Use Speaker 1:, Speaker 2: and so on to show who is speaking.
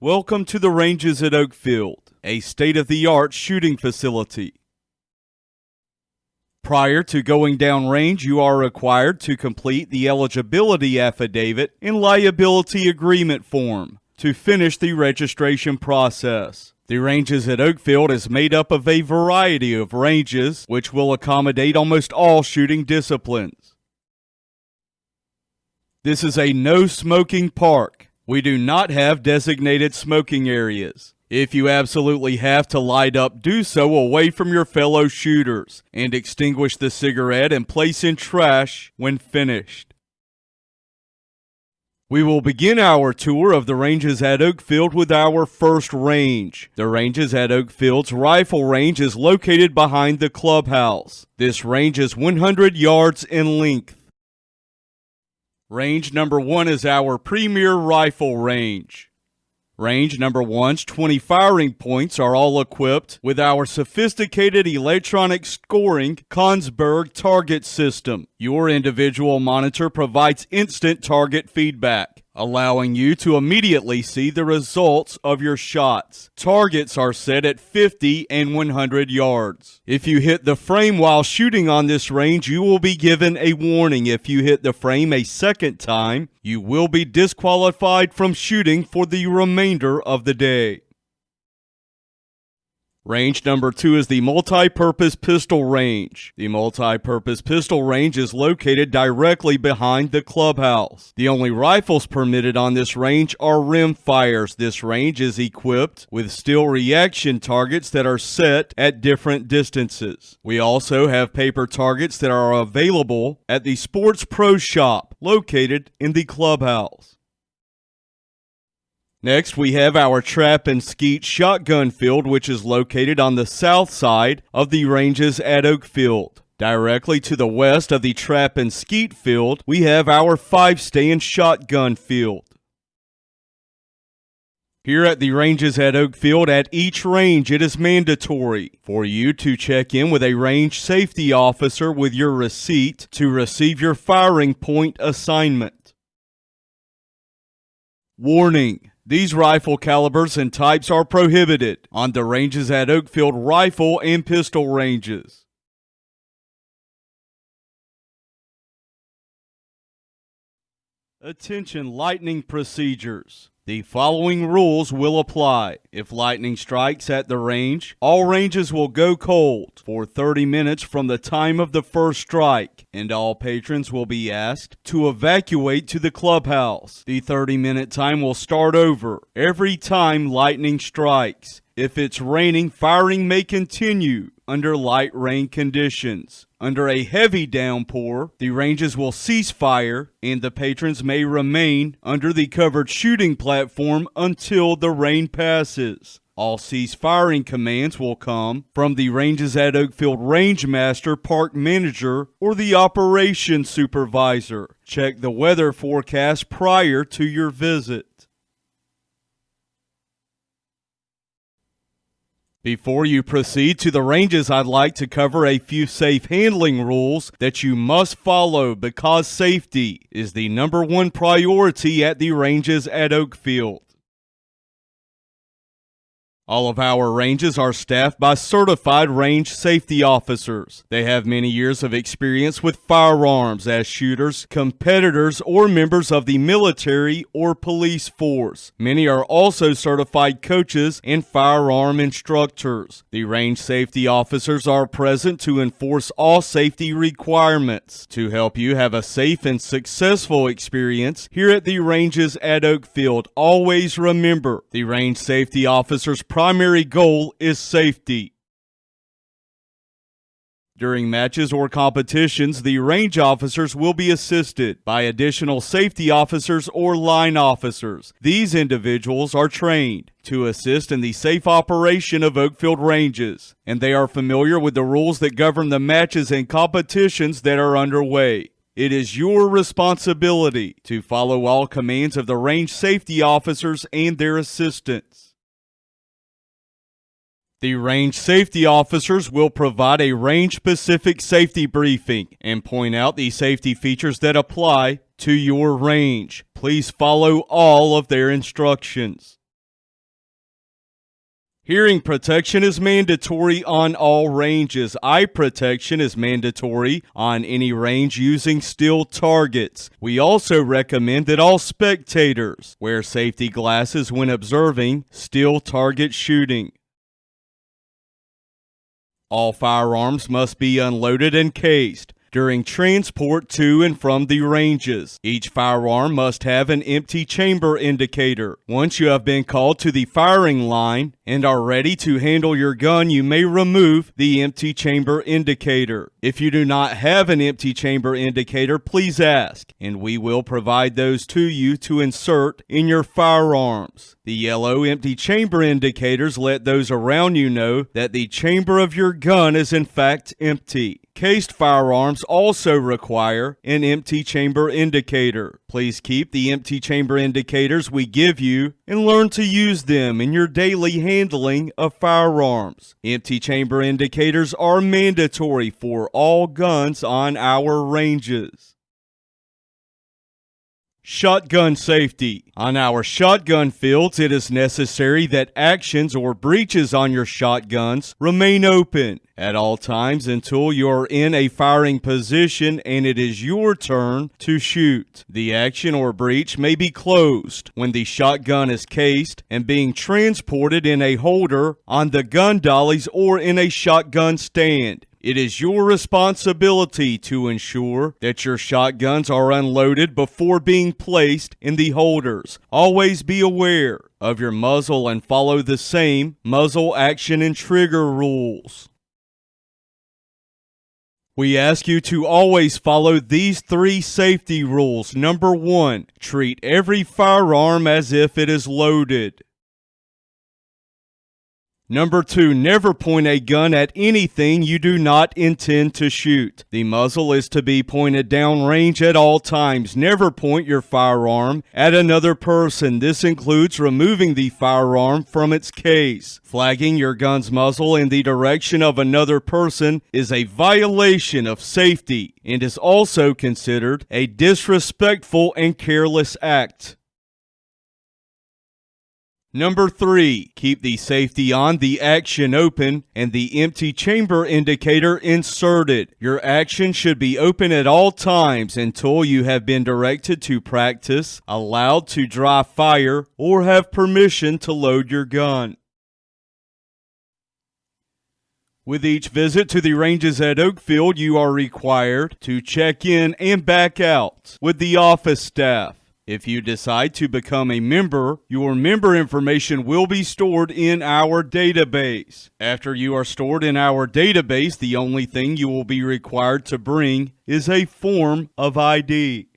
Speaker 1: Welcome to the ranges at Oakfield, a state-of-the-art shooting facility. Prior to going downrange, you are required to complete the eligibility affidavit and liability agreement form to finish the registration process. The ranges at Oakfield is made up of a variety of ranges, which will accommodate almost all shooting disciplines. This is a no-smoking park. We do not have designated smoking areas. If you absolutely have to light up, do so away from your fellow shooters and extinguish the cigarette and place in trash when finished. We will begin our tour of the ranges at Oakfield with our first range. The ranges at Oakfield's rifle range is located behind the clubhouse. This range is 100 yards in length. Range number 1 is our premier rifle range. Range number 1's 20 firing points are all equipped with our sophisticated electronic scoring Kongsberg target system. Your individual monitor provides instant target feedback, allowing you to immediately see the results of your shots. Targets are set at 50 and 100 yards. If you hit the frame while shooting on this range, you will be given a warning. If you hit the frame a second time, you will be disqualified from shooting for the remainder of the day. Range number 2 is the multi-purpose pistol range. The multi-purpose pistol range is located directly behind the clubhouse. The only rifles permitted on this range are rimfires. This range is equipped with steel reaction targets that are set at different distances. We also have paper targets that are available at the Sports Pro Shop located in the clubhouse. Next, we have our trap and skeet shotgun field, which is located on the south side of the ranges at Oakfield. Directly to the west of the trap and skeet field, we have our 5-stand shotgun field. Here at the ranges at Oakfield, at each range, it is mandatory for you to check in with a range safety officer with your receipt to receive your firing point assignment. Warning! These rifle calibers and types are prohibited on the ranges at Oakfield rifle and pistol ranges. Attention lightning procedures. The following rules will apply. If lightning strikes at the range, all ranges will go cold for 30 minutes from the time of the first strike, and all patrons will be asked to evacuate to the clubhouse. The 30-minute time will start over every time lightning strikes. If it's raining, firing may continue under light rain conditions. Under a heavy downpour, the ranges will cease fire and the patrons may remain under the covered shooting platform until the rain passes. All cease firing commands will come from the ranges at Oakfield range master, park manager, or the operations supervisor. Check the weather forecast prior to your visit. Before you proceed to the ranges, I'd like to cover a few safe handling rules that you must follow because safety is the number one priority at the ranges at Oakfield. All of our ranges are staffed by certified range safety officers. They have many years of experience with firearms as shooters, competitors, or members of the military or police force. Many are also certified coaches and firearm instructors. The range safety officers are present to enforce all safety requirements to help you have a safe and successful experience here at the ranges at Oakfield. Always remember, the range safety officers' primary goal is safety. During matches or competitions, the range officers will be assisted by additional safety officers or line officers. These individuals are trained to assist in the safe operation of Oakfield ranges, and they are familiar with the rules that govern the matches and competitions that are underway. It is your responsibility to follow all commands of the range safety officers and their assistants. The range safety officers will provide a range-specific safety briefing and point out the safety features that apply to your range. Please follow all of their instructions. Hearing protection is mandatory on all ranges. Eye protection is mandatory on any range using steel targets. We also recommend that all spectators wear safety glasses when observing steel target shooting. All firearms must be unloaded and cased during transport to and from the ranges. Each firearm must have an empty chamber indicator. Once you have been called to the firing line and are ready to handle your gun, you may remove the empty chamber indicator. If you do not have an empty chamber indicator, please ask, and we will provide those to you to insert in your firearms. The yellow empty chamber indicators let those around you know that the chamber of your gun is in fact empty. Cased firearms also require an empty chamber indicator. Please keep the empty chamber indicators we give you and learn to use them in your daily handling of firearms. Empty chamber indicators are mandatory for all guns on our ranges. Shotgun safety. On our shotgun fields, it is necessary that actions or breeches on your shotguns remain open at all times until you are in a firing position and it is your turn to shoot. The action or breech may be closed when the shotgun is cased and being transported in a holder on the gun dollies or in a shotgun stand. It is your responsibility to ensure that your shotguns are unloaded before being placed in the holders. Always be aware of your muzzle and follow the same muzzle action and trigger rules. We ask you to always follow these 3 safety rules. Number 1, treat every firearm as if it is loaded. Number 2, never point a gun at anything you do not intend to shoot. The muzzle is to be pointed downrange at all times. Never point your firearm at another person. This includes removing the firearm from its case. Flagging your gun's muzzle in the direction of another person is a violation of safety and is also considered a disrespectful and careless act. Number 3, keep the safety on, the action open, and the empty chamber indicator inserted. Your action should be open at all times until you have been directed to practice, allowed to dry fire, or have permission to load your gun. With each visit to the ranges at Oakfield, you are required to check in and back out with the office staff. If you decide to become a member, your member information will be stored in our database. After you are stored in our database, the only thing you will be required to bring is a form of ID.